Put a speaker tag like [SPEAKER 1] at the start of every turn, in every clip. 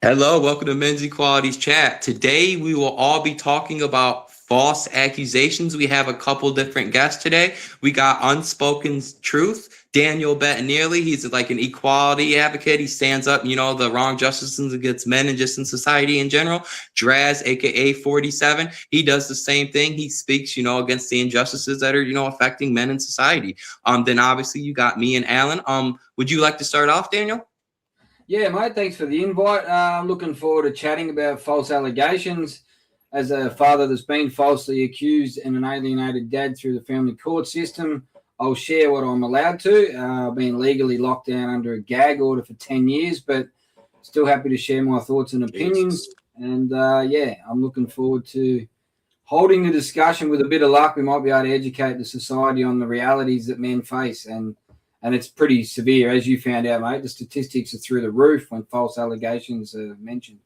[SPEAKER 1] Hello, welcome to Men's Equalities Chat. Today we will all be talking about false accusations. We have a couple different guests today. We got Unspoken Truth, Daniel Bettinelli. He's like an equality advocate. He stands up, the wrong justices against men and just in society in general. Draz, aka 47. He does the same thing. He speaks, against the injustices that are, affecting men in society. Then obviously you got me and Alan. Would you like to start off, Daniel?
[SPEAKER 2] Yeah, mate, thanks for the invite. I'm looking forward to chatting about false allegations. As a father that's been falsely accused and an alienated dad through the family court system, I'll share what I'm allowed to. I've been legally locked down under a gag order for 10 years, but still happy to share my thoughts and opinions.
[SPEAKER 1] Jesus.
[SPEAKER 2] And yeah, I'm looking forward to holding the discussion. With a bit of luck, we might be able to educate the society on the realities that men face. And it's pretty severe, as you found out, mate. The statistics are through the roof when false allegations are mentioned.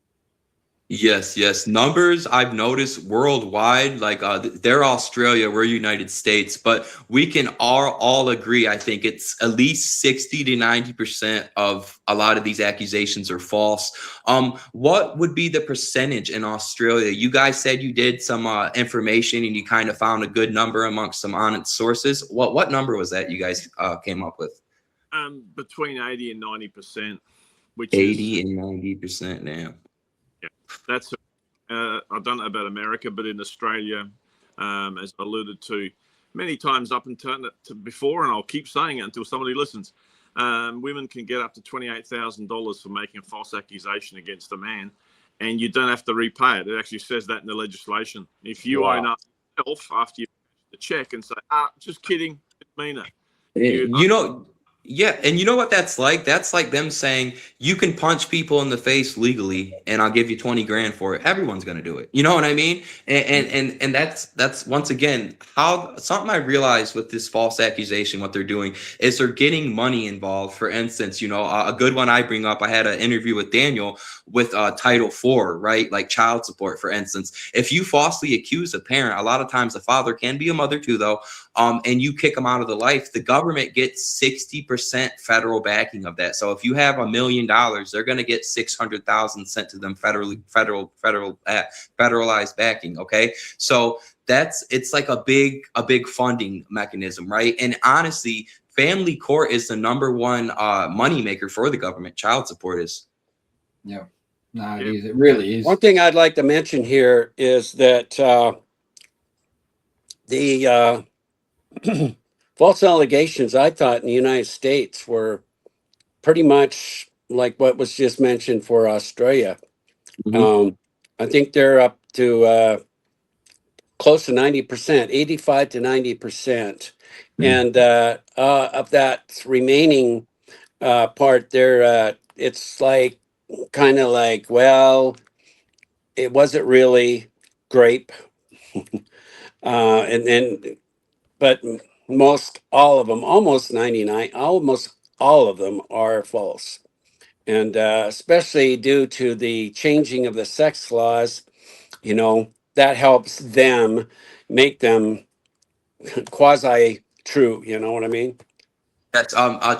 [SPEAKER 1] Yes. Numbers I've noticed worldwide, like they're Australia, we're United States, but we can all agree. I think it's at least 60 to 90% of a lot of these accusations are false. What would be the percentage in Australia? You guys said you did some information and you kind of found a good number amongst some honest sources. What number was that you guys came up with?
[SPEAKER 3] Between 80 and 90%, which
[SPEAKER 1] 80
[SPEAKER 3] is
[SPEAKER 1] and 90% now.
[SPEAKER 3] yeah, that's I don't know about America, but in Australia, as alluded to many times up until before, and I'll keep saying it until somebody listens. Women can get up to $28,000 for making a false accusation against a man, and you don't have to repay it. It actually says that in the legislation. If you own up yourself after you the check and say, just kidding, didn't mean it.
[SPEAKER 1] Yeah, and you know what that's like? That's like them saying you can punch people in the face legally, and I'll give you 20 grand for it. Everyone's gonna do it. You know what I mean? And that's once again how something I realized with this false accusation. What they're doing is they're getting money involved. For instance, a good one I bring up. I had an interview with Daniel with Title IV, right? Like child support, for instance. If you falsely accuse a parent, a lot of times the father can be a mother too, though. And you kick them out of the life, the government gets 60% federal backing of that. So if you have $1 million, they're going to get 600,000 sent to them federalized backing. Okay, so it's like a big funding mechanism, right? And honestly, family court is the number one money maker for the government. Child support is.
[SPEAKER 2] Yeah, no, it is. It really is.
[SPEAKER 4] One thing I'd like to mention here is that the false allegations, I thought, in the United States were pretty much like what was just mentioned for Australia.
[SPEAKER 1] Mhm.
[SPEAKER 4] I think they're up to close to 90%, 85 to 90%. And of that remaining part there, it's like kind of like, well, it wasn't really grape. And then, but most all of them, almost 99, almost all of them are false. And especially due to the changing of the sex laws, that helps them make them quasi true. You know what I mean?
[SPEAKER 1] That's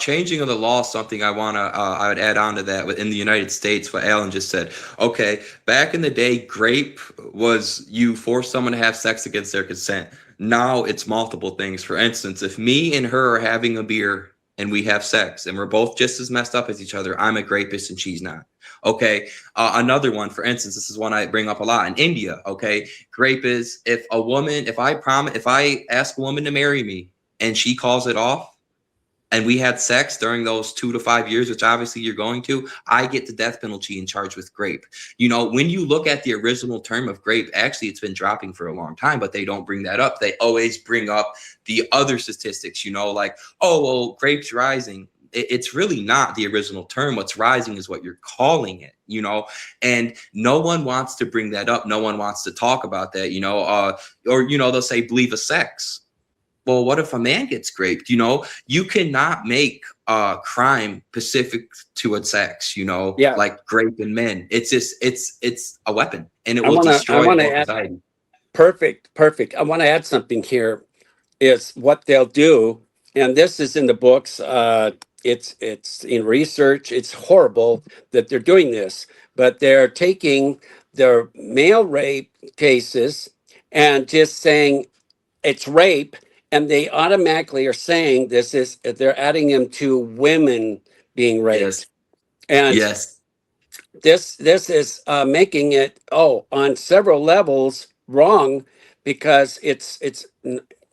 [SPEAKER 1] changing of the law is something I would add on to that in the United States. What Alan just said. Okay, back in the day, grape was you force someone to have sex against their consent. Now it's multiple things. For instance, if me and her are having a beer and we have sex and we're both just as messed up as each other, I'm a rapist and she's not. Okay, another one. For instance, this is one I bring up a lot in India. Okay, grape is if I ask a woman to marry me and she calls it off and we had sex during those 2 to 5 years, which obviously you're going to, I get the death penalty and charged with grape. When you look at the original term of grape, actually it's been dropping for a long time, but they don't bring that up. They always bring up the other statistics, like, oh, well, grape's rising. It's really not the original term. What's rising is what you're calling it, and no one wants to bring that up. No one wants to talk about that, or, they'll say, believe a sex. Well, what if a man gets raped? You cannot make crime specific to a sex,
[SPEAKER 4] Yeah.
[SPEAKER 1] like raping men. It's just it's a weapon and it
[SPEAKER 4] I
[SPEAKER 1] will
[SPEAKER 4] want to
[SPEAKER 1] destroy
[SPEAKER 4] add
[SPEAKER 1] society.
[SPEAKER 4] perfect. I want to add something here. Is what they'll do, and this is in the books. it's in research. It's horrible that they're doing this, but they're taking their male rape cases and just saying it's rape, and they automatically are saying this is, they're adding them to women being
[SPEAKER 1] Yes.
[SPEAKER 4] raped. And
[SPEAKER 1] Yes.
[SPEAKER 4] this is making it, on several levels wrong, because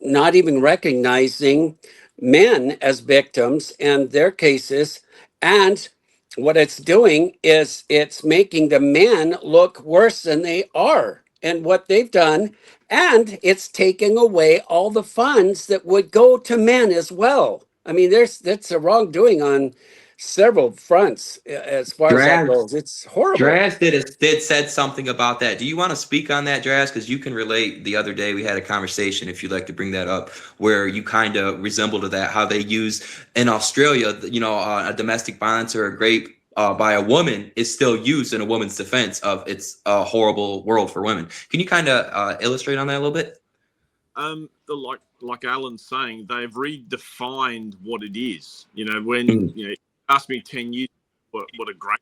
[SPEAKER 4] not even recognizing men as victims and their cases. And what it's doing is it's making the men look worse than they are and what they've done. And it's taking away all the funds that would go to men as well. I mean, that's a wrongdoing on several fronts, as far as that
[SPEAKER 1] Draz,
[SPEAKER 4] goes. It's horrible.
[SPEAKER 1] Draz did said something about that. Do you want to speak on that, Draz? Because you can relate. The other day we had a conversation, if you'd like to bring that up, where you kind of resemble to that, how they use in Australia, a domestic violence or a rape by a woman is still used in a woman's defense of it's a horrible world for women. Can you kind of illustrate on that a little bit?
[SPEAKER 3] Like Alan's saying, they've redefined what it is. When
[SPEAKER 1] Mm.
[SPEAKER 3] you asked me 10 years what a great,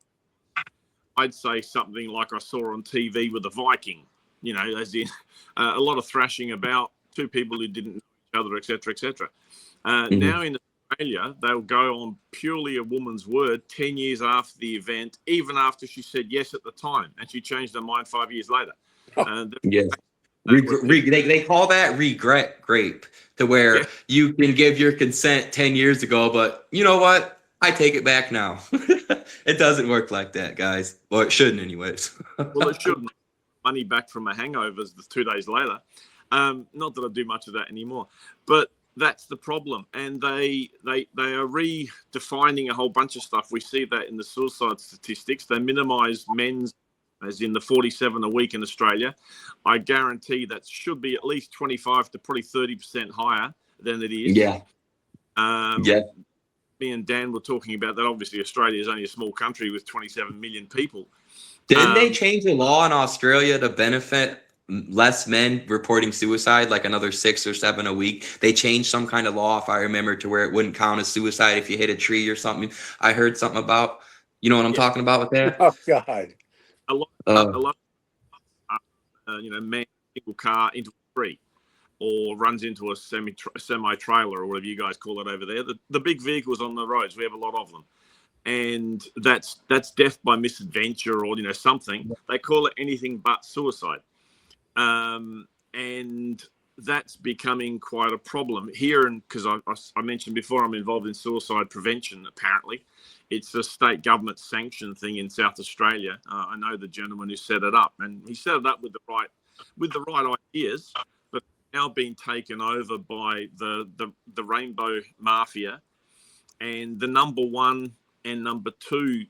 [SPEAKER 3] I'd say something like I saw on TV with a Viking. As in a lot of thrashing about, two people who didn't know each other, etc., etc. Now in Australia, they'll go on purely a woman's word 10 years after the event, even after she said yes at the time, and she changed her mind 5 years later. And
[SPEAKER 1] Yes.
[SPEAKER 3] where people,
[SPEAKER 1] They call that regret rape, to where
[SPEAKER 3] yeah,
[SPEAKER 1] you can give your consent 10 years ago, but you know what? I take it back now. It doesn't work like that, guys. Or it shouldn't, anyways.
[SPEAKER 3] well, it shouldn't. Money back from my hangovers the 2 days later. Not that I do much of that anymore, but that's the problem. And they are redefining a whole bunch of stuff. We see that in the suicide statistics. They minimise men's, as in the 47 a week in Australia. I guarantee that should be at least 25 to probably 30% higher than it is.
[SPEAKER 1] Yeah. Yeah.
[SPEAKER 3] Me and Dan were talking about that. Obviously, Australia is only a small country with 27 million people.
[SPEAKER 1] Didn't they change the law in Australia to benefit less men reporting suicide, like another 6 or 7 a week? They changed some kind of law, if I remember, to where it wouldn't count as suicide if you hit a tree or something. I heard something about, you know what I'm talking about with that?
[SPEAKER 4] Oh God.
[SPEAKER 3] A lot,
[SPEAKER 1] Uh,
[SPEAKER 3] a lot man single car into a tree, or runs into a semi trailer, or whatever you guys call it over there. The big vehicles on the roads, we have a lot of them, and that's death by misadventure, or something. They call it anything but suicide, and that's becoming quite a problem here. And because I mentioned before, I'm involved in suicide prevention. Apparently, it's a state government sanctioned thing in South Australia. I know the gentleman who set it up, and he set it up with the right ideas, but now being taken over by the Rainbow Mafia, and the number one and number two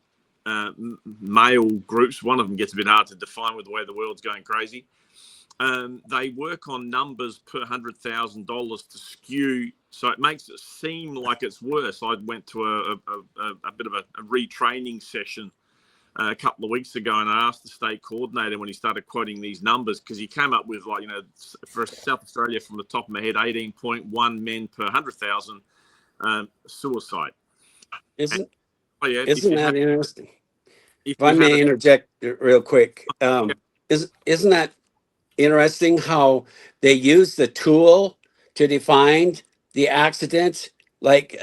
[SPEAKER 3] male groups. One of them gets a bit hard to define with the way the world's going crazy. They work on numbers per $100,000 to skew, so it makes it seem like it's worse. I went to a bit of a retraining session a couple of weeks ago, and I asked the state coordinator when he started quoting these numbers, because he came up with, like, for South Australia, from the top of my head, 18.1 men per 100,000 suicide.
[SPEAKER 4] Isn't
[SPEAKER 3] Yeah,
[SPEAKER 4] that interesting? If I
[SPEAKER 3] you
[SPEAKER 4] may interject real quick, isn't that interesting how they use the tool to define the accident? Like,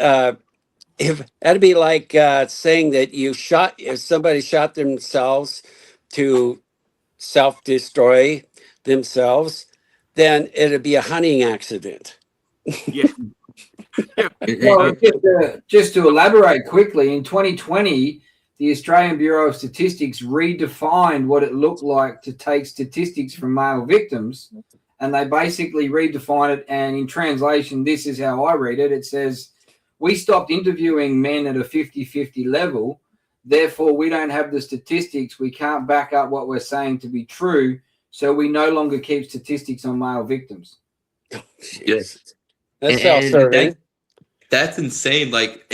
[SPEAKER 4] if that'd be like saying that if somebody shot themselves to self-destroy themselves, then it'd be a hunting accident.
[SPEAKER 3] yeah.
[SPEAKER 2] Well, just to elaborate quickly, in 2020, the Australian Bureau of Statistics redefined what it looked like to take statistics from male victims, and they basically redefined it. And in translation, this is how I read it. It says, we stopped interviewing men at a 50-50 level. Therefore, we don't have the statistics. We can't back up what we're saying to be true. So we no longer keep statistics on male victims.
[SPEAKER 1] yes.
[SPEAKER 4] That's
[SPEAKER 1] And
[SPEAKER 4] self-serving.
[SPEAKER 1] That's insane. Like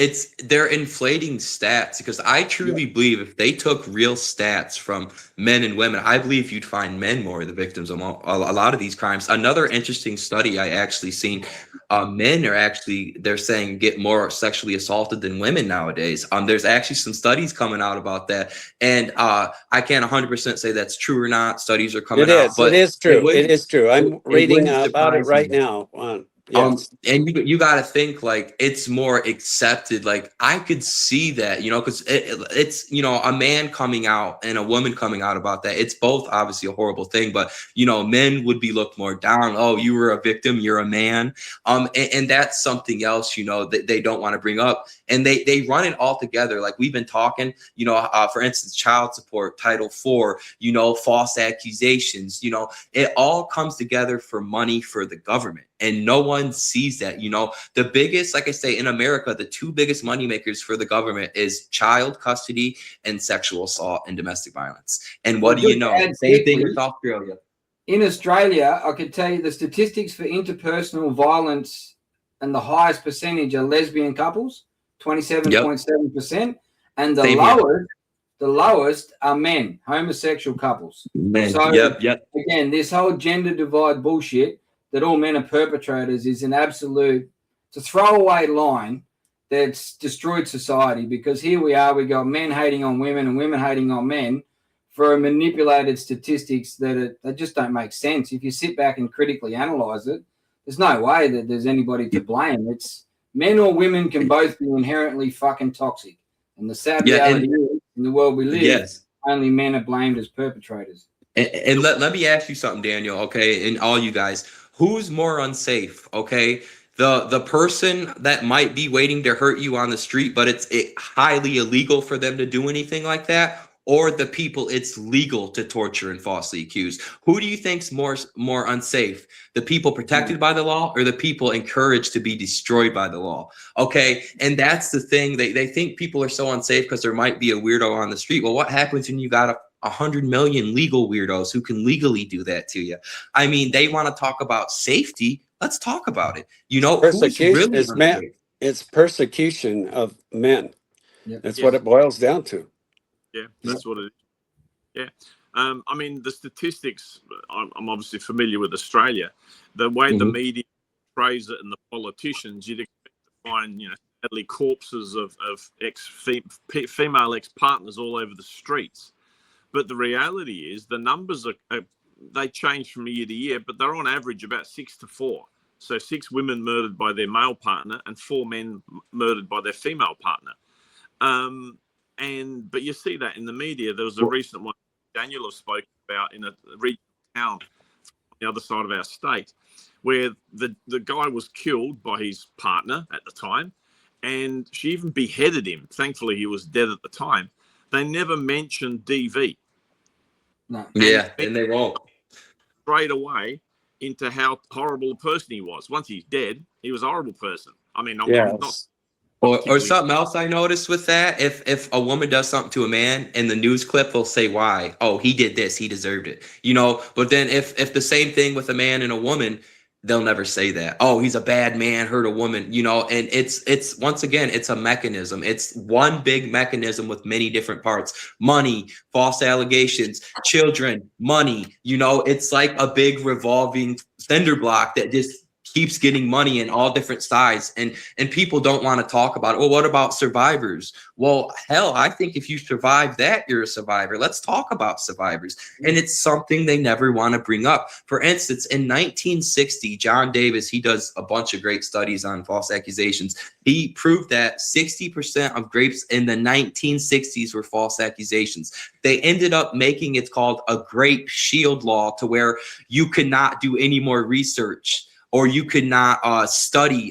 [SPEAKER 1] they're inflating stats because I truly believe if they took real stats from men and women, I believe you'd find men more the victims of a lot of these crimes. Another interesting study I actually seen, men are actually they're saying get more sexually assaulted than women nowadays. There's actually some studies coming out about that, and I can't 100% say that's true or not. Studies are coming out,
[SPEAKER 4] It
[SPEAKER 1] but
[SPEAKER 4] is
[SPEAKER 1] it
[SPEAKER 4] true. It
[SPEAKER 1] wouldn't
[SPEAKER 4] is true. I'm
[SPEAKER 1] it
[SPEAKER 4] reading
[SPEAKER 1] wouldn't
[SPEAKER 4] about it
[SPEAKER 1] surprise
[SPEAKER 4] right
[SPEAKER 1] me.
[SPEAKER 4] now. Yes.
[SPEAKER 1] And you got to think like it's more accepted. Like I could see that, because it's a man coming out and a woman coming out about that. It's both obviously a horrible thing, but men would be looked more down. Oh, you were a victim, you're a man. And that's something else, that they don't want to bring up, and they run it all together. Like we've been talking, for instance, child support, Title IV, false accusations, it all comes together for money for the government. And no one sees that. The biggest, like I say, in America, the two biggest moneymakers for the government is child custody and sexual assault and domestic violence. And what do you know? Same thing with Australia.
[SPEAKER 2] In Australia, I could tell you the statistics for interpersonal violence, and the highest percentage are lesbian couples, 27.7%, and the lowest are men, homosexual couples.
[SPEAKER 1] Men.
[SPEAKER 2] So
[SPEAKER 1] yep.
[SPEAKER 2] Again, this whole gender divide bullshit that all men are perpetrators is an absolute, it's a throwaway line that's destroyed society, because here we are, we got men hating on women and women hating on men for manipulated statistics that just don't make sense. If you sit back and critically analyze it, there's no way that there's anybody to blame. It's men or women can both be inherently fucking toxic. And the sad reality is, in the world we live, only men are blamed as perpetrators.
[SPEAKER 1] And let me ask you something, Daniel, okay, and all you guys, who's more unsafe, okay? The person that might be waiting to hurt you on the street, but it's highly illegal for them to do anything like that, or the people it's legal to torture and falsely accuse? Who do you think's more unsafe? The people protected by the law, or the people encouraged to be destroyed by the law? Okay, and that's the thing. They think people are so unsafe because there might be a weirdo on the street. Well, what happens when you got 100 million legal weirdos who can legally do that to you? I mean, they want to talk about safety. Let's talk about it.
[SPEAKER 4] Persecution is men. It's persecution of men. That's what it boils down to.
[SPEAKER 3] Yeah, that's what it is. Yeah. I mean, the statistics, I'm obviously familiar with Australia. The way the media portrays it and the politicians, you'd expect to find, sadly, corpses of female ex-partners all over the streets. But the reality is the numbers they change from year to year, but they're on average about 6 to 4. So 6 women murdered by their male partner and 4 men murdered by their female partner. But you see that in the media. There was a recent one Daniel has spoken about in a regional town on the other side of our state, where the guy was killed by his partner at the time, and she even beheaded him. Thankfully, he was dead at the time. They never mentioned DV.
[SPEAKER 2] No.
[SPEAKER 1] And they won't.
[SPEAKER 3] Straight away into how horrible a person he was. Once he's dead, he was a horrible person. I mean, I'm not.
[SPEAKER 1] Or something else I noticed with that, if a woman does something to a man, in the news clip they'll say why. Oh, he did this, he deserved it. But then if the same thing with a man and a woman, they'll never say that. Oh, he's a bad man, hurt a woman, and it's once again, it's a mechanism. It's one big mechanism with many different parts. Money, false allegations, children, money, it's like a big revolving cinder block that just keeps getting money in all different sides, and people don't want to talk about it. Well, what about survivors? Well, hell, I think if you survive that, you're a survivor. Let's talk about survivors. And it's something they never want to bring up. For instance, in 1960, John Davis, he does a bunch of great studies on false accusations. He proved that 60% of rapes in the 1960s were false accusations. They ended up making it's called a rape shield law, to where you could not do any more research, or you could not study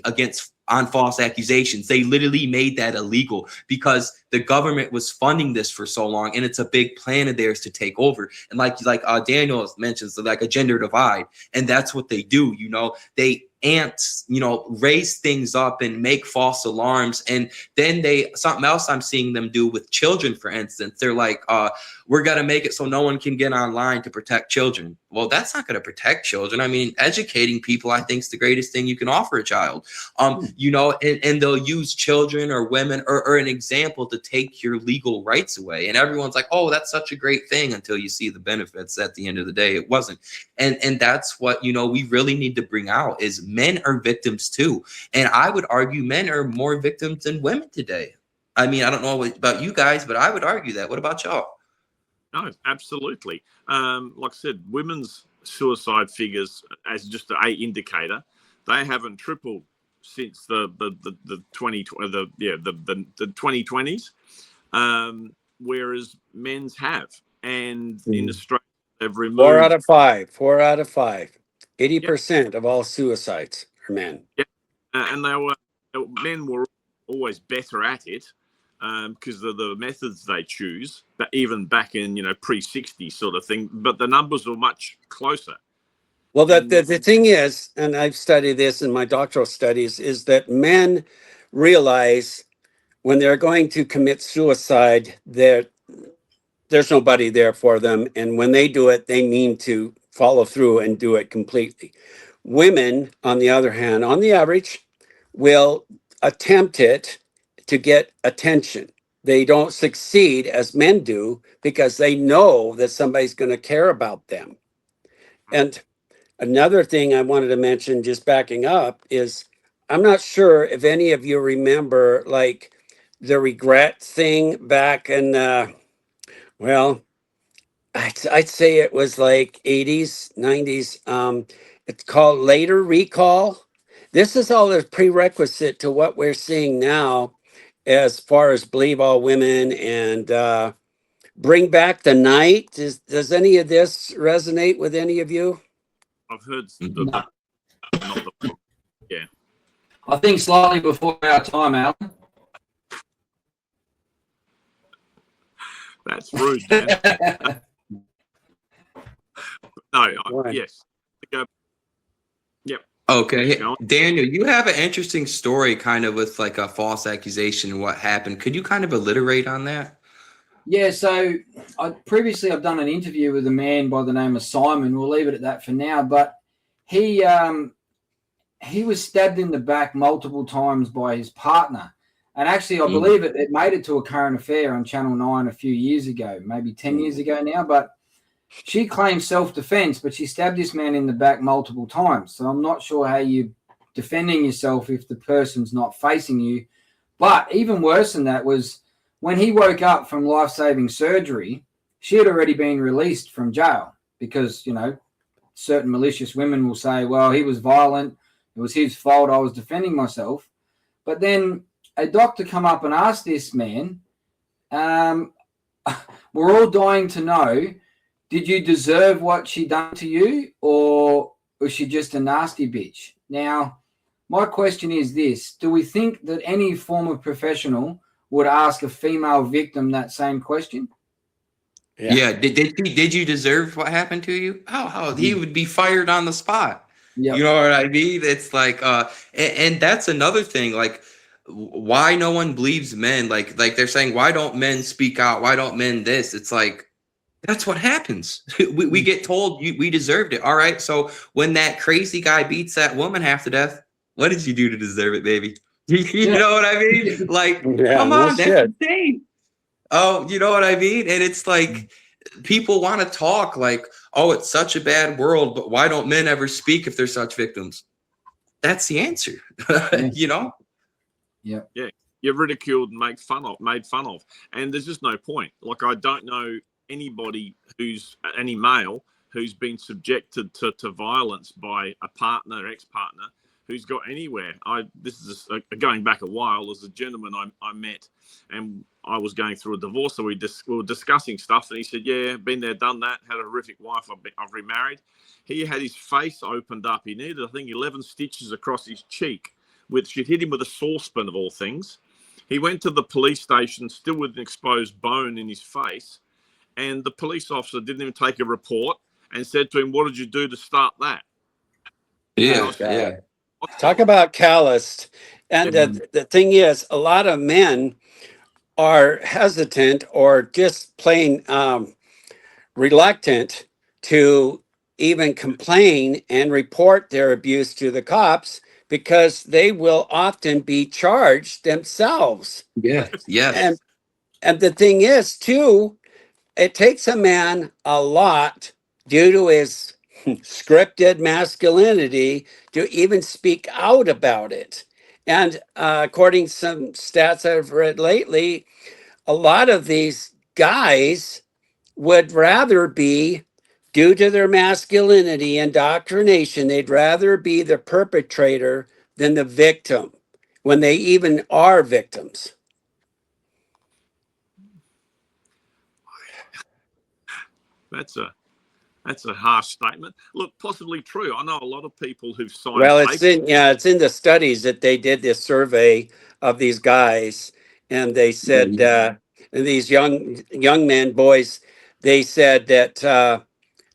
[SPEAKER 1] on false accusations. They literally made that illegal because the government was funding this for so long, and it's a big plan of theirs to take over. And like Daniel mentions, like a gender divide, and that's what they do. ants, raise things up and make false alarms. And then something else I'm seeing them do with children, for instance, they're like, we're going to make it so no one can get online to protect children. Well, that's not going to protect children. I mean, educating people, I think, is the greatest thing you can offer a child. And they'll use children or women or an example to take your legal rights away. And everyone's like, oh, that's such a great thing, until you see the benefits. At the end of the day, it wasn't. And that's what, we really need to bring out, is men are victims too. And I would argue men are more victims than women today. I mean, I don't know about you guys, but I would argue that. What about y'all?
[SPEAKER 3] No, absolutely. Like I said, women's suicide figures, as just an indicator, they haven't tripled since the 2020s, whereas men's have. And in Australia, they've removed
[SPEAKER 4] 4 out of 5. 4 out of 5. 80% of all suicides are men.
[SPEAKER 3] Yeah, and men were always better at it. Because of the methods they choose, but even back in, pre-60 sort of thing, but the numbers were much closer.
[SPEAKER 4] Well, the thing is, and I've studied this in my doctoral studies, is that men realize when they're going to commit suicide, there's nobody there for them. And when they do it, they mean to follow through and do it completely. Women, on the other hand, on the average, will attempt it to get attention. They don't succeed as men do because they know that somebody's going to care about them. And another thing I wanted to mention, just backing up, is I'm not sure if any of you remember like the regret thing back in, I'd say it was like 80s, 90s. It's called later recall. This is all a prerequisite to what we're seeing now, as far as believe all women and bring back the night. Does any of this resonate with any of you?
[SPEAKER 3] I've heard yeah.
[SPEAKER 2] I think slightly before our time, Alan.
[SPEAKER 3] That's rude, man. Yes. Yep.
[SPEAKER 1] Okay. Daniel, you have an interesting story kind of with like a false accusation and what happened. Could you kind of alliterate on that?
[SPEAKER 2] Yeah, so I've done an interview with a man by the name of Simon. We'll leave it at that for now. But he was stabbed in the back multiple times by his partner. And actually, I believe it made it to a current affair on Channel 9 a few years ago, maybe 10 years ago now. But she claims self-defense, but she stabbed this man in the back multiple times. So I'm not sure how you're defending yourself if the person's not facing you. But even worse than that was when he woke up from life-saving surgery, she had already been released from jail because, certain malicious women will say, well, he was violent. It was his fault. I was defending myself. But then a doctor come up and asked this man, we're all dying to know, did you deserve what she done to you, or was she just a nasty bitch? Now, my question is this. Do we think that any form of professional would ask a female victim that same question?
[SPEAKER 1] Yeah. Did you deserve what happened to you? How he would be fired on the spot. Yep. You know what I mean? It's like, and that's another thing. Like, why no one believes men? Like they're saying, why don't men speak out? Why don't men this? It's like, that's what happens. We get told we deserved it. All right. So when that crazy guy beats that woman half to death, what did you do to deserve it, baby? You know what I mean? Like, come on, that's insane. Oh, you know what I mean? And it's like people want to talk like, oh, it's such a bad world, but why don't men ever speak if they're such victims? That's the answer.
[SPEAKER 2] Yeah.
[SPEAKER 3] Yeah. You're ridiculed and made fun of. And there's just no point. Like, I don't know anybody any male who's been subjected to violence by a partner, ex-partner, who's got anywhere. This is going back a while. There's a gentleman I met, and I was going through a divorce, so we were discussing stuff, and he said, yeah, been there, done that, had a horrific wife, I've remarried. He had his face opened up. He needed, I think, 11 stitches across his cheek. She'd hit him with a saucepan of all things. He went to the police station still with an exposed bone in his face, and the police officer didn't even take a report and said to him, what did you do to start that?
[SPEAKER 1] Yeah.
[SPEAKER 4] Talk about calloused. And the thing is, a lot of men are hesitant or just plain reluctant to even complain and report their abuse to the cops because they will often be charged themselves.
[SPEAKER 1] Yeah.
[SPEAKER 4] And
[SPEAKER 1] Yes.
[SPEAKER 4] and the thing is, too, it takes a man a lot due to his scripted masculinity to even speak out about it. And according to some stats I've read lately, a lot of these guys would rather be, due to their masculinity indoctrination, they'd rather be the perpetrator than the victim when they even are victims.
[SPEAKER 3] That's a harsh statement. Look, possibly true. I know a lot of people who've signed
[SPEAKER 4] Well,
[SPEAKER 3] papers.
[SPEAKER 4] it's in the studies that they did this survey of these guys, and they said these young men, boys, they said that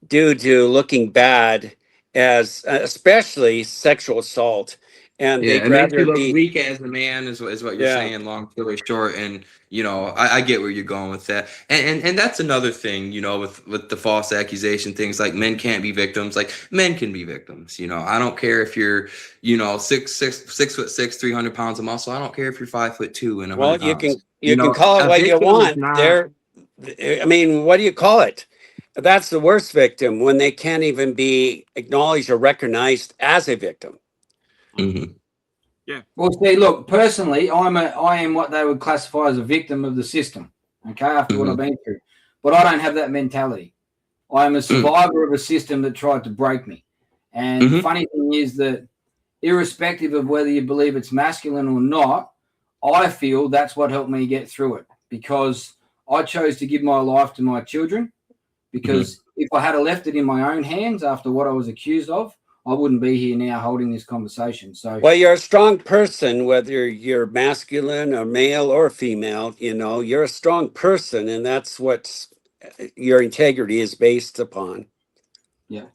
[SPEAKER 4] due to looking bad as especially sexual assault, and
[SPEAKER 1] Yeah,
[SPEAKER 4] they'd
[SPEAKER 1] it makes you
[SPEAKER 4] rather
[SPEAKER 1] look
[SPEAKER 4] be,
[SPEAKER 1] weak as a man, is what you're
[SPEAKER 4] yeah.
[SPEAKER 1] saying. Long story short, and I get where you're going with that, and that's another thing, with the false accusation things. Like men can't be victims. Like men can be victims. I don't care if you're, 6'6", 300 pounds of muscle. I don't care if you're 5'2" and
[SPEAKER 4] Well,
[SPEAKER 1] 100 pounds.
[SPEAKER 4] you can call it
[SPEAKER 1] A
[SPEAKER 4] what you
[SPEAKER 1] victim is
[SPEAKER 4] want.
[SPEAKER 1] not.
[SPEAKER 4] There, I mean, what do you call it? That's the worst victim when they can't even be acknowledged or recognized as a victim.
[SPEAKER 1] Mhm.
[SPEAKER 3] Yeah.
[SPEAKER 2] Well, see, look, personally, I am what they would classify as a victim of the system. Okay, after what I've
[SPEAKER 1] Mhm.
[SPEAKER 2] been through, but I don't have that mentality. I am a
[SPEAKER 1] Mm.
[SPEAKER 2] survivor of a system that tried to break me. And the
[SPEAKER 1] Mhm.
[SPEAKER 2] funny thing is that, irrespective of whether you believe it's masculine or not, I feel that's what helped me get through it, because I chose to give my life to my children.
[SPEAKER 1] Mhm.
[SPEAKER 2] Because if I had left it in my own hands after what I was accused of, I wouldn't be here now holding this conversation. So,
[SPEAKER 4] Well, you're a strong person, whether you're masculine or male or female. You're a strong person, and that's what your integrity is based upon.
[SPEAKER 2] yeah.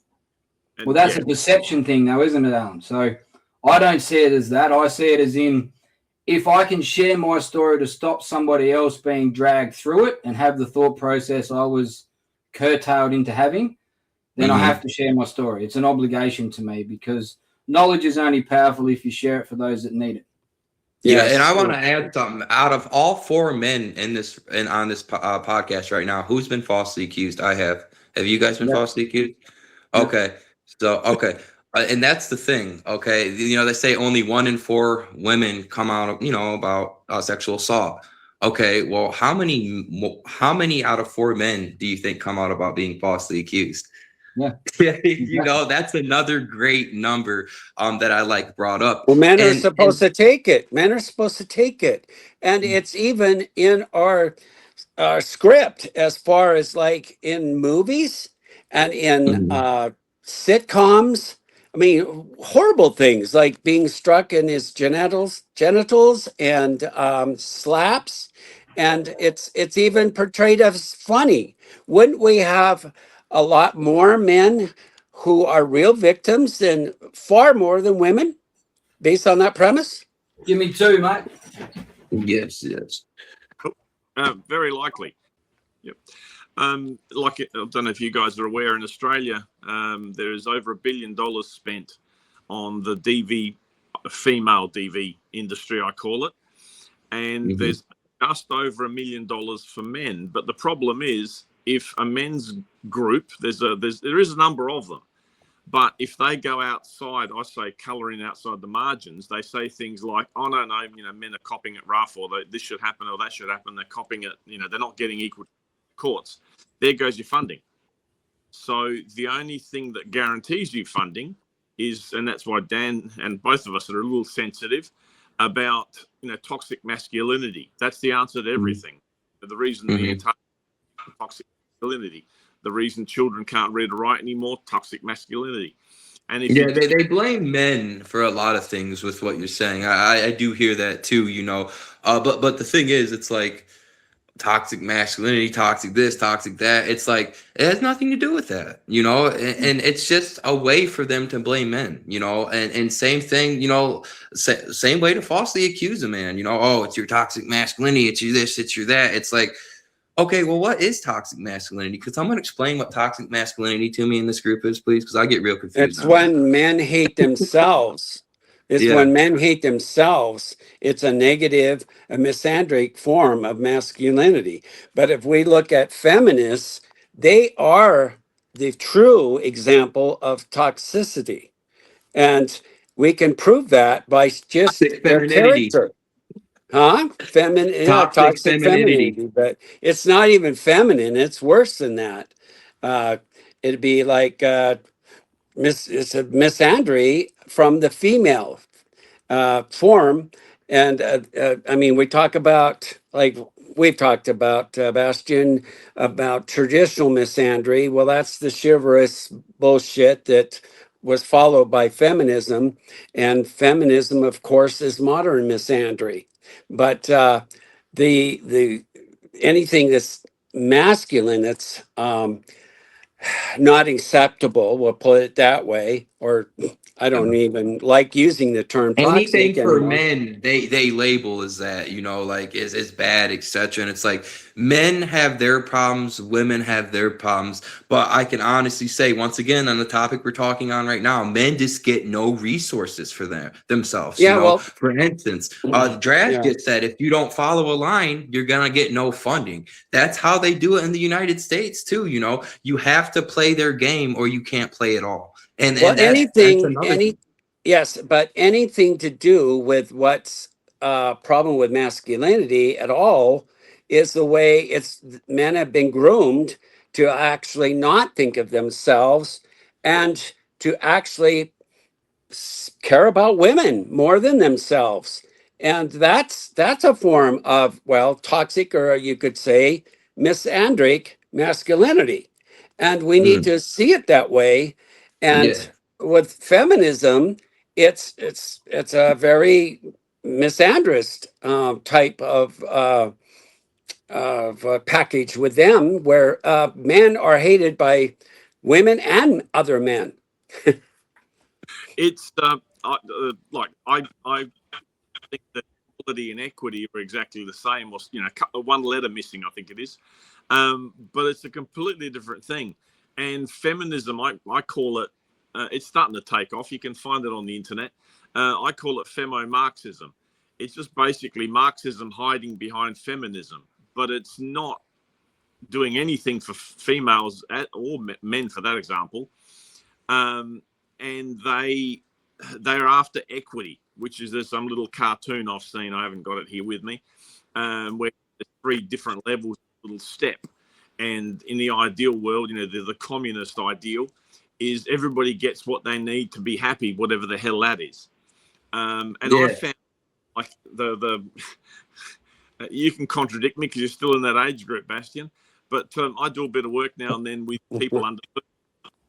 [SPEAKER 2] Well,
[SPEAKER 3] And
[SPEAKER 2] that's
[SPEAKER 3] yeah,
[SPEAKER 2] a perception thing, though, isn't it, Alan? So I don't see it as that. I see it as in, if I can share my story to stop somebody else being dragged through it and have the thought process I was curtailed into having, then I have
[SPEAKER 1] Mhm.
[SPEAKER 2] to share my story. It's an obligation to me, because knowledge is only powerful if you share it for those that need it.
[SPEAKER 1] Yeah, and I
[SPEAKER 4] Yes.
[SPEAKER 1] want to add something. Out of all four men in this and on this podcast right now, who's been falsely accused? I have. Have you guys been
[SPEAKER 2] Yep.
[SPEAKER 1] falsely accused?
[SPEAKER 2] Yep.
[SPEAKER 1] Okay, so okay, and that's the thing. Okay, they say only 1 in 4 women come out, about sexual assault. Okay, well, how many out of 4 men do you think come out about being falsely accused?
[SPEAKER 2] Yeah.
[SPEAKER 1] That's another great number that I like brought up.
[SPEAKER 4] Well, men are
[SPEAKER 1] And
[SPEAKER 4] supposed to take it. Men are supposed to take it, and it's even in our script as far as like in movies and in
[SPEAKER 1] Mhm.
[SPEAKER 4] sitcoms. I mean, horrible things like being struck in his genitals, and slaps, and it's even portrayed as funny. Wouldn't we have a lot more men who are real victims than far more than women, based on that premise?
[SPEAKER 2] Give me two, mate.
[SPEAKER 1] Yes, yes.
[SPEAKER 3] very likely. Yep. Like I don't know if you guys are aware, in Australia, there is over $1 billion spent on the female DV industry, I call it, and
[SPEAKER 1] Hmm.
[SPEAKER 3] there's just over $1 million for men. But the problem is, if a men's group, there is a number of them, but if they go outside, I say colouring outside the margins, they say things like, "Oh no, no, men are copping it rough, or this should happen, or that should happen." They're copping it, they're not getting equal courts. There goes your funding. So the only thing that guarantees you funding is, and that's why Dan and both of us are a little sensitive about, toxic masculinity. That's the answer to everything. The reason the
[SPEAKER 1] Hmm.
[SPEAKER 3] entire toxic masculinity, the reason children can't read or write anymore, toxic masculinity. And if you
[SPEAKER 1] Yeah,
[SPEAKER 3] just
[SPEAKER 1] they blame men for a lot of things with what you're saying. I do hear that too, but the thing is, it's like, toxic masculinity, toxic this, toxic that. It's like it has nothing to do with that, you know, and it's just a way for them to blame men, you know, and same thing, you know, same way to falsely accuse a man, you know, oh, it's your toxic masculinity, it's your this, it's your that. It's like, okay, well, what is toxic masculinity? Because someone explain what toxic masculinity to me in this group is, please, because I get real confused
[SPEAKER 4] It's
[SPEAKER 1] on that.
[SPEAKER 4] when men hate themselves. It's
[SPEAKER 1] Yeah.
[SPEAKER 4] when men hate themselves. It's a negative, a misandric form of masculinity. But if we look at feminists, they are the true example of toxicity. And we can prove that by just
[SPEAKER 1] Toxic
[SPEAKER 4] their
[SPEAKER 1] femininity.
[SPEAKER 4] character. Huh? Feminine, yeah,
[SPEAKER 1] Toxic
[SPEAKER 4] toxic
[SPEAKER 1] femininity.
[SPEAKER 4] femininity, but it's not even feminine. It's worse than that. Uh, it'd be like it's a misandry from the female form. And I mean, we talk about, like we've talked about, Bastian, about traditional misandry. Well, that's the chivalrous bullshit that was followed by feminism. And feminism, of course, is modern misandry. But the anything that's masculine, that's not acceptable, we'll put it that way, or I don't even like using the term
[SPEAKER 1] Anything
[SPEAKER 4] toxic
[SPEAKER 1] for
[SPEAKER 4] anymore.
[SPEAKER 1] men, they label as that, you know, like is bad, etc. And it's like men have their problems, women have their problems. But I can honestly say, once again, on the topic we're talking on right now, men just get no resources for themselves. You
[SPEAKER 4] Yeah,
[SPEAKER 1] know,
[SPEAKER 4] well,
[SPEAKER 1] for instance, Drash
[SPEAKER 4] yeah.
[SPEAKER 1] just said if you don't follow a line, you're gonna get no funding. That's how they do it in the United States too. You know, you have to play their game or you can't play at all.
[SPEAKER 4] Well,
[SPEAKER 1] And that's another thing.
[SPEAKER 4] yes, but anything to do with what's problem with masculinity at all is the way it's men have been groomed to actually not think of themselves and to actually care about women more than themselves. And that's a form of, well, toxic, or you could say misandric masculinity. And we need
[SPEAKER 1] Mm.
[SPEAKER 4] to see it that way.
[SPEAKER 1] Yeah.
[SPEAKER 4] And with feminism, it's a very misandrist type of package with them, where men are hated by women and other men.
[SPEAKER 3] It's I think that equality and equity are exactly the same, or one letter missing, I think it is. But it's a completely different thing. And feminism, I call it. It's starting to take off. You can find it on the internet. I call it femo-Marxism. It's just basically Marxism hiding behind feminism, but it's not doing anything for females or men, for that example. And they're after equity, which is, there's some little cartoon I've seen. I haven't got it here with me, where there's 3 different levels, little step. And in the ideal world, the communist ideal is everybody gets what they need to be happy, whatever the hell that is. And I
[SPEAKER 1] Yeah.
[SPEAKER 3] found, like, the you can contradict me because you're still in that age group, Bastian. But I do a bit of work now and then with people under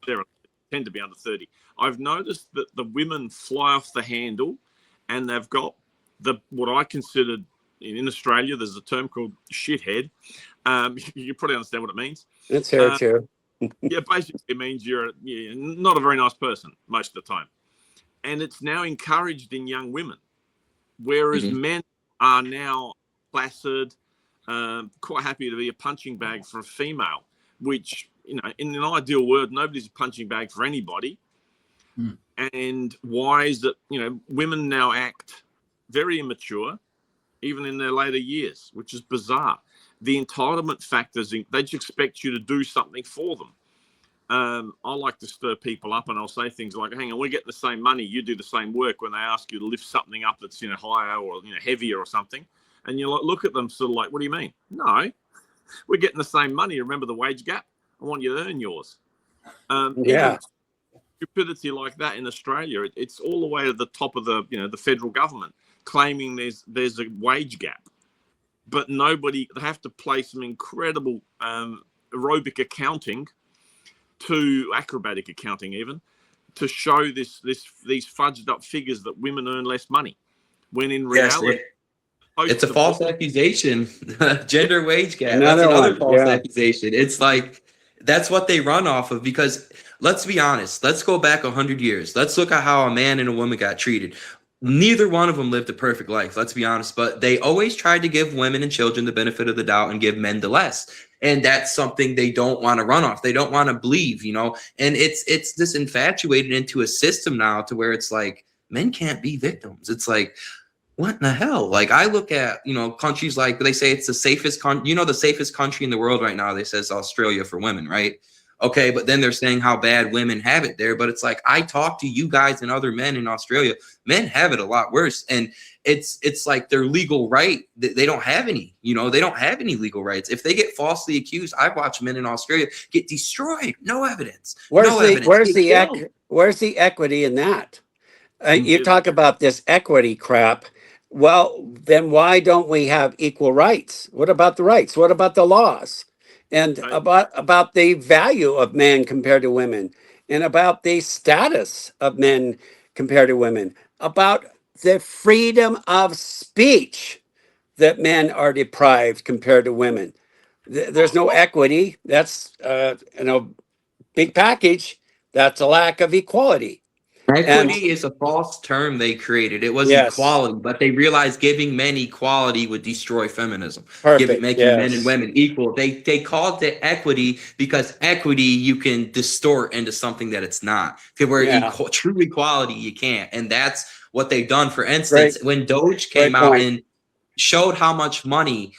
[SPEAKER 3] 30, tend to be under 30. I've noticed that the women fly off the handle, and they've got what I considered in Australia, there's a term called shithead. You probably understand what it means.
[SPEAKER 4] It's here
[SPEAKER 3] Uh,
[SPEAKER 4] too.
[SPEAKER 3] yeah, basically it means you're not a very nice person most of the time. And it's now encouraged in young women, whereas
[SPEAKER 1] Mhm.
[SPEAKER 3] men are now placid, quite happy to be a punching bag for a female, which, in an ideal world, nobody's a punching bag for anybody.
[SPEAKER 2] Mm.
[SPEAKER 3] And why is it, women now act very immature, even in their later years, which is bizarre. The entitlement factors, they just expect you to do something for them. I like to stir people up, and I'll say things like, hang on, we're getting the same money, you do the same work, when they ask you to lift something up that's higher or heavier or something. And you look at them sort of like, what do you mean? No, we're getting the same money. Remember the wage gap? I want you to earn yours.
[SPEAKER 4] Yeah.
[SPEAKER 3] Even stupidity like that in Australia, it's all the way to the top of the federal government claiming there's a wage gap, but nobody, they have to play some incredible aerobic accounting, to acrobatic accounting even, to show these fudged up figures that women earn less money, when in
[SPEAKER 1] Yes.
[SPEAKER 3] reality
[SPEAKER 1] It's a false accusation. Gender wage gap. That's
[SPEAKER 4] Another
[SPEAKER 1] another
[SPEAKER 4] one.
[SPEAKER 1] false
[SPEAKER 4] Yeah.
[SPEAKER 1] accusation. It's like that's what they run off of because let's be honest. Let's go back 100 years. Let's look at how a man and a woman got treated. Neither one of them lived a perfect life, let's be honest, but they always tried to give women and children the benefit of the doubt and give men the less. And that's something they don't want to run off. They don't want to believe, and it's this infatuated into a system now to where it's like men can't be victims. It's like what in the hell? Like I look at, countries like they say it's the safest the safest country in the world right now. They say it's Australia for women, right? Okay, but then they're saying how bad women have it there. But it's like I talk to you guys and other men in Australia. Men have it a lot worse, and it's like their legal right. They don't have any. They don't have any legal rights. If they get falsely accused, I've watched men in Australia get destroyed. No evidence.
[SPEAKER 4] Where's
[SPEAKER 1] Killed.
[SPEAKER 4] where's the equity in that? You
[SPEAKER 3] Yeah.
[SPEAKER 4] talk about this equity crap. Well, then why don't we have equal rights? What about the rights? What about the laws? And
[SPEAKER 3] Right.
[SPEAKER 4] about the value of men compared to women, and about the status of men compared to women, about the freedom of speech that men are deprived compared to women. There's no equity. That's big package. That's a lack of equality. And
[SPEAKER 1] Equity is a false term they created. It was
[SPEAKER 4] yes,
[SPEAKER 1] equality, but they realized giving men equality would destroy feminism.
[SPEAKER 4] perfect.
[SPEAKER 1] Making men and
[SPEAKER 4] Yes.
[SPEAKER 1] women equal. They called it equity because equity you can distort into something that it's not. Where
[SPEAKER 4] Yeah.
[SPEAKER 1] true equality you can't, and that's what they've done. For instance,
[SPEAKER 4] Great.
[SPEAKER 1] when Doge
[SPEAKER 4] Great
[SPEAKER 1] came out
[SPEAKER 4] point.
[SPEAKER 1] and showed how much money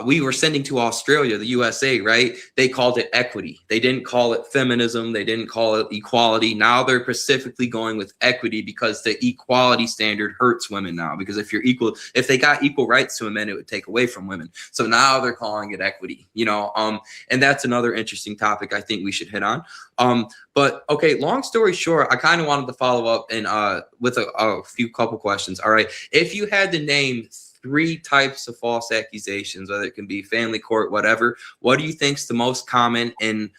[SPEAKER 1] we were sending to Australia, the USA, right? They called it equity. They didn't call it feminism. They didn't call it equality. Now they're specifically going with equity because the equality standard hurts women now. Because if they got equal rights to men, it would take away from women. So now they're calling it equity, and that's another interesting topic I think we should hit on. But okay, long story short, I kind of wanted to follow up and with a couple questions. All right. If you had to name 3 types of false accusations, whether it can be family court, whatever, what do you think's the most common, and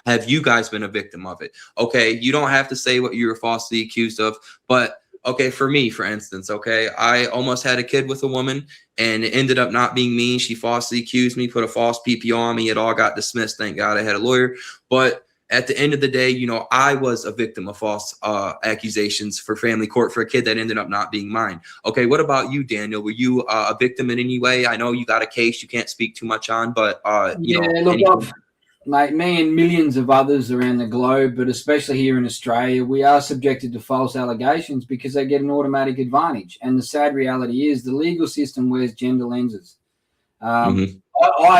[SPEAKER 1] have you guys been a victim of it? Okay, you don't have to say what you were falsely accused of, but okay, for me, for instance, okay, I almost had a kid with a woman and it ended up not being me. She falsely accused me, put a false PPO on me. It all got dismissed. Thank God I had a lawyer. But at the end of the day, I was a victim of false accusations for family court for a kid that ended up not being mine. Okay, what about you, Daniel? Were you a victim in any way? I know you got a case you can't speak too much on, but
[SPEAKER 2] Look, mate, me and millions of others around the globe, but especially here in Australia, we are subjected to false allegations because they get an automatic advantage. And the sad reality is the legal system wears gender lenses. I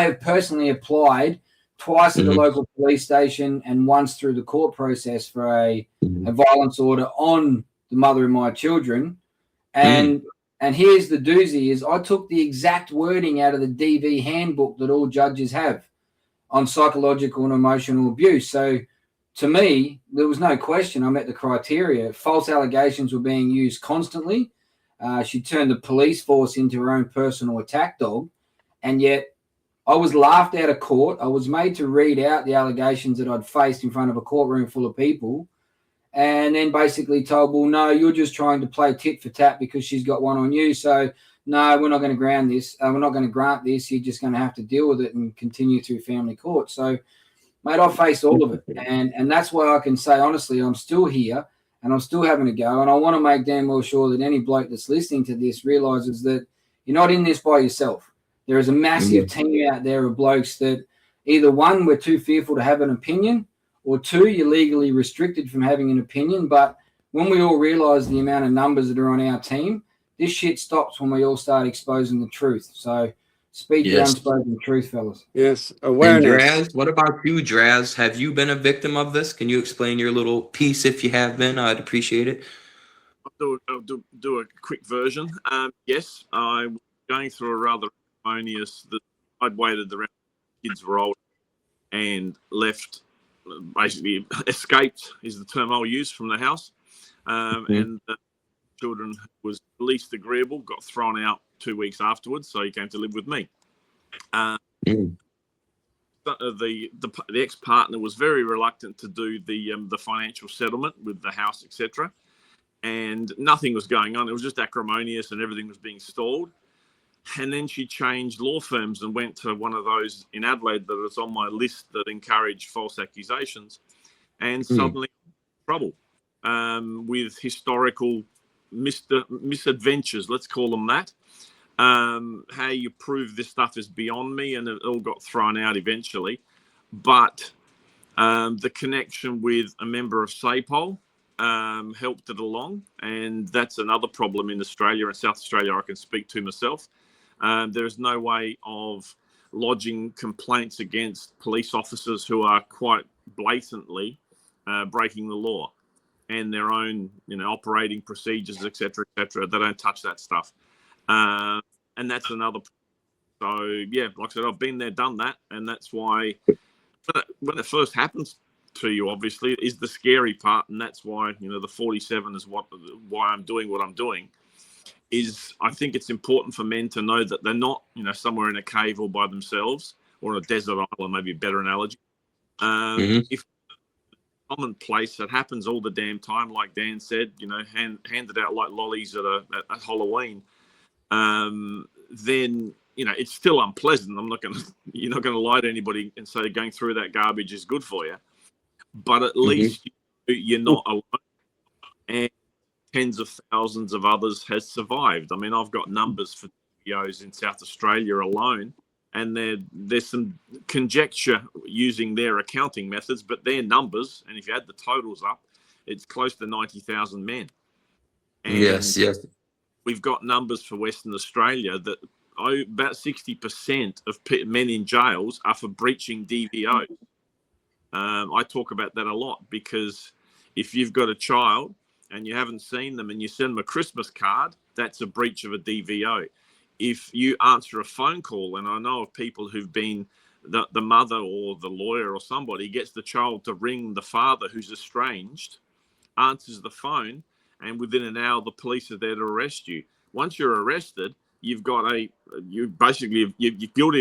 [SPEAKER 2] have personally applied twice at the local police station and once through the court process for a violence order on the mother of my children. And here's the doozy is I took the exact wording out of the DV handbook that all judges have on psychological and emotional abuse. So to me, there was no question I met the criteria. False allegations were being used constantly. She turned the police force into her own personal attack dog. And yet I was laughed out of court. I was made to read out the allegations that I'd faced in front of a courtroom full of people, and then basically told, well, no, you're just trying to play tit for tat because she's got one on you. So, no, we're not going to grant this. We're not going to grant this. You're just going to have to deal with it and continue through family court. So, mate, I faced all of it. And that's why I can say, honestly, I'm still here and I'm still having a go. And I want to make damn well sure that any bloke that's listening to this realizes that you're not in this by yourself. There is a massive team out there of blokes that either one, we're too fearful to have an opinion, or 2, you're legally restricted from having an opinion. But when we all realize the amount of numbers that are on our team, this shit stops when we all start exposing the truth. So speak your unspoken truth, fellas.
[SPEAKER 4] Yes,
[SPEAKER 1] And
[SPEAKER 4] awareness.
[SPEAKER 1] Draz, what about you, Draz? Have you been a victim of this? Can you explain your little piece if you have been? I'd appreciate it.
[SPEAKER 3] I'll do a quick version. Yes, I was going through a rather harmonious that I'd waited around kids were old and left, basically escaped is the term I'll use from the house. And the children who was least agreeable got thrown out 2 weeks afterwards, so he came to live with me. The ex-partner was very reluctant to do the financial settlement with the house, etc. And nothing was going on. It was just acrimonious and everything was being stalled. And then she changed law firms and went to one of those in Adelaide that is on my list that encourage false accusations, and suddenly trouble with historical misadventures, let's call them that. How you prove this stuff is beyond me, and it all got thrown out eventually. But the connection with a member of SAPOL helped it along, and that's another problem in Australia and South Australia I can speak to myself. There is no way of lodging complaints against police officers who are quite blatantly breaking the law and their own, operating procedures, etc., etc. They don't touch that stuff, and that's another. So yeah, like I said, I've been there, done that, and that's why when it first happens to you, obviously, is the scary part, and that's why the 47 is why I'm doing what I'm doing. Is I think it's important for men to know that they're not, somewhere in a cave all by themselves, or on a desert island, maybe a better analogy. If commonplace that happens all the damn time, like Dan said, handed out like lollies at Halloween, then it's still unpleasant. You're not gonna lie to anybody and say going through that garbage is good for you, but at least you're not alone. And tens of thousands of others has survived. I mean, I've got numbers for DVOs in South Australia alone, and there's some conjecture using their accounting methods, but their numbers, and if you add the totals up, it's close to 90,000 men. And
[SPEAKER 1] yes.
[SPEAKER 3] we've got numbers for Western Australia that about 60% of men in jails are for breaching DVO. I talk about that a lot, because if you've got a child and you haven't seen them and you send them a Christmas card, that's a breach of a DVO. If you answer a phone call, and I know of people who've been the mother or the lawyer or somebody gets the child to ring the father who's estranged, answers the phone, and within an hour the police are there to arrest you. Once you're arrested, you're guilty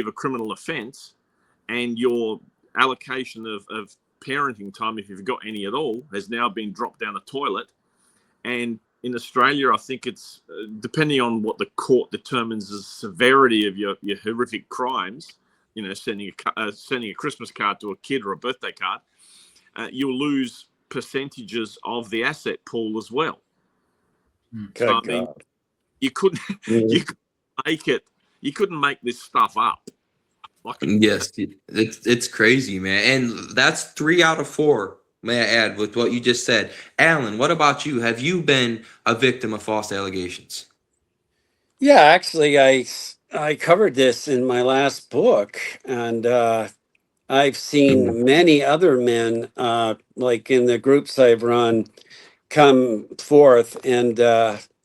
[SPEAKER 3] of a criminal offence, and your allocation of parenting time, if you've got any at all, has now been dropped down the toilet. And in Australia, I think it's depending on what the court determines the severity of your horrific crimes. Sending a Christmas card to a kid or a birthday card, you'll lose percentages of the asset pool as well.
[SPEAKER 4] Good
[SPEAKER 3] so I mean, you couldn't make it. You couldn't make this stuff up.
[SPEAKER 1] Yes, it's crazy, man. And that's 3 out of 4. May I add with what you just said, Alan? What about you? Have you been a victim of false allegations?
[SPEAKER 4] Yeah, actually, I covered this in my last book, and I've seen many other men, like in the groups I've run, come forth, and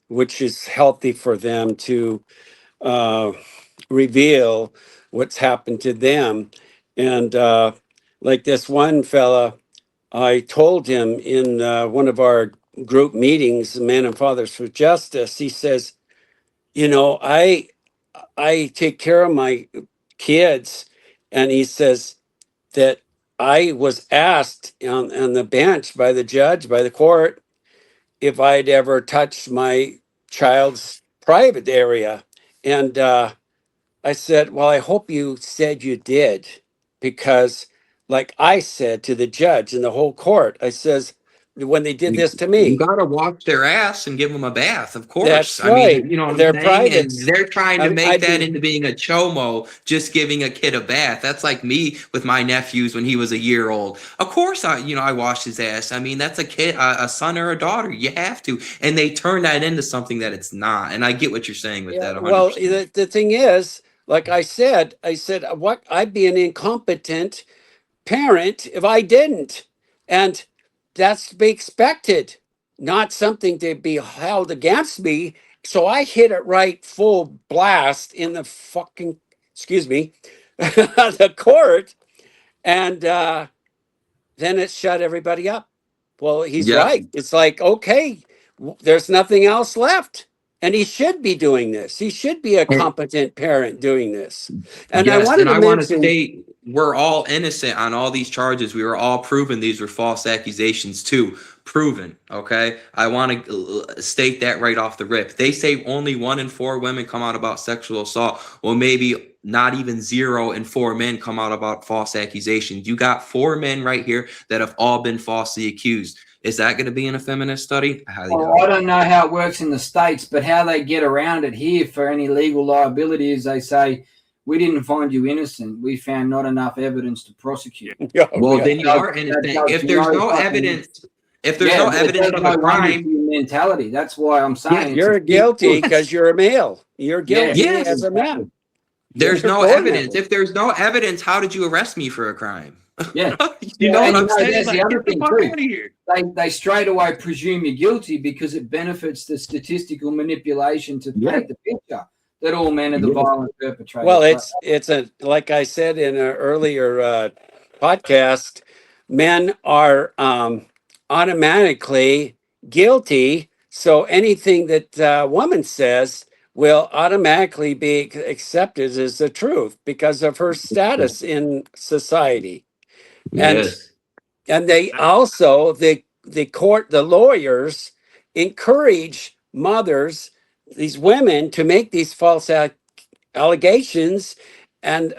[SPEAKER 4] which is healthy for them to reveal what's happened to them. And like this one fella, I told him in one of our group meetings, Men and Fathers for Justice, he says, I take care of my kids. And he says that I was asked on the bench by the judge, by the court, if I'd ever touched my child's private area. And I said, well, I hope you said you did, because like I said to the judge and the whole court, I says, when they did this to
[SPEAKER 1] You
[SPEAKER 4] me,
[SPEAKER 1] gotta wash their ass and give them a bath, of course.
[SPEAKER 4] that's
[SPEAKER 1] I mean,
[SPEAKER 4] right.
[SPEAKER 1] you know what
[SPEAKER 4] They're
[SPEAKER 1] I'm saying?
[SPEAKER 4] private.
[SPEAKER 1] And they're trying to make
[SPEAKER 4] I'd
[SPEAKER 1] that
[SPEAKER 4] be,
[SPEAKER 1] into being a chomo, just giving a kid a bath. That's like me with my nephews when he was a year old. Of course, I washed his ass. I mean, that's a kid, a son or a daughter. You have to. And they turn that into something that it's not. And I get what you're saying with that 100%.
[SPEAKER 4] well, the thing is, like I said, what I'd be an incompetent parent if I didn't. And that's to be expected, not something to be held against me. So I hit it right full blast in the fucking, excuse me, the court. And then it shut everybody up. Well, he's
[SPEAKER 1] Yep.
[SPEAKER 4] right. It's like, okay, there's nothing else left. And he should be doing this. He should be a competent parent doing this. And I
[SPEAKER 1] Yes,
[SPEAKER 4] wanted
[SPEAKER 1] and
[SPEAKER 4] to
[SPEAKER 1] I want to
[SPEAKER 4] mention,
[SPEAKER 1] state we're all innocent on all these charges. We were all proven these were false accusations too. Proven. Okay. I want to state that right off the rip. They say only 1 in 4 women come out about sexual assault. Well, maybe not even 0 in 4 men come out about false accusations. You got 4 men right here that have all been falsely accused. Is that going to be in a feminist study? I highly doubt
[SPEAKER 2] Well, I
[SPEAKER 1] it.
[SPEAKER 2] don't know how it works in the States, but how they get around it here for any legal liability is they say, we didn't find you innocent. We found not enough evidence to prosecute.
[SPEAKER 4] Yeah,
[SPEAKER 1] Well,
[SPEAKER 4] yeah.
[SPEAKER 1] then you are innocent. If there's no evidence, if there's no
[SPEAKER 2] but it
[SPEAKER 1] evidence
[SPEAKER 2] does
[SPEAKER 1] of a
[SPEAKER 2] no wonders
[SPEAKER 1] crime,
[SPEAKER 2] to your mentality. That's why I'm saying it's
[SPEAKER 4] You're
[SPEAKER 2] a big
[SPEAKER 4] guilty
[SPEAKER 2] push.
[SPEAKER 4] because you're a male. You're guilty
[SPEAKER 1] Yes.
[SPEAKER 4] as a man.
[SPEAKER 1] there's
[SPEAKER 4] You're
[SPEAKER 1] no
[SPEAKER 4] born that
[SPEAKER 1] evidence.
[SPEAKER 4] way.
[SPEAKER 1] If there's no evidence, how did you arrest me for a crime?
[SPEAKER 2] Yeah.
[SPEAKER 1] You know
[SPEAKER 2] and
[SPEAKER 1] what I'm saying?
[SPEAKER 2] that's the
[SPEAKER 1] Like,
[SPEAKER 2] other
[SPEAKER 1] get the
[SPEAKER 2] thing
[SPEAKER 1] fuck
[SPEAKER 2] too.
[SPEAKER 1] out of here.
[SPEAKER 2] They straight away presume you're guilty because it benefits the statistical manipulation to
[SPEAKER 1] Yeah.
[SPEAKER 2] paint the picture that all men are the
[SPEAKER 1] Yeah.
[SPEAKER 2] violent perpetrators.
[SPEAKER 4] Well, it's a like I said in an earlier podcast, men are automatically guilty. So anything that a woman says will automatically be accepted as the truth because of her status in society. And
[SPEAKER 1] Yes.
[SPEAKER 4] and they also the lawyers encourage mothers, these women, to make these false allegations, and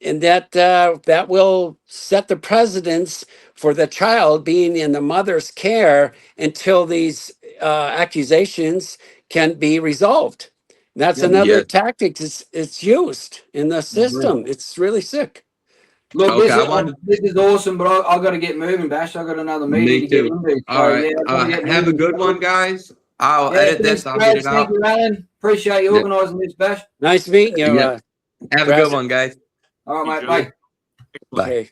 [SPEAKER 4] that will set the precedence for the child being in the mother's care until these accusations can be resolved. That's
[SPEAKER 2] Yeah.
[SPEAKER 4] another
[SPEAKER 1] Yes.
[SPEAKER 4] tactic it's used in the system. It's really sick.
[SPEAKER 2] Look,
[SPEAKER 1] Okay, I wanted.
[SPEAKER 2] this is awesome, but I got to get moving, Bash. I got another meeting
[SPEAKER 1] Me
[SPEAKER 2] to get
[SPEAKER 1] too.
[SPEAKER 2] into. So,
[SPEAKER 1] All right.
[SPEAKER 2] yeah, I gotta get
[SPEAKER 1] Have a
[SPEAKER 2] moving.
[SPEAKER 1] good one, guys. I'll
[SPEAKER 2] Yeah,
[SPEAKER 1] edit
[SPEAKER 2] thanks,
[SPEAKER 1] this. I'll get
[SPEAKER 2] Travis.
[SPEAKER 1] it
[SPEAKER 2] Thank
[SPEAKER 1] out.
[SPEAKER 2] you, Alan. Appreciate you
[SPEAKER 1] Yeah.
[SPEAKER 2] organising this, Bash.
[SPEAKER 4] Nice meeting you.
[SPEAKER 1] Yeah. Have a good
[SPEAKER 4] Travis.
[SPEAKER 1] one, guys.
[SPEAKER 2] All right, mate.
[SPEAKER 3] Enjoy.
[SPEAKER 2] Bye.
[SPEAKER 1] Bye.
[SPEAKER 4] Okay.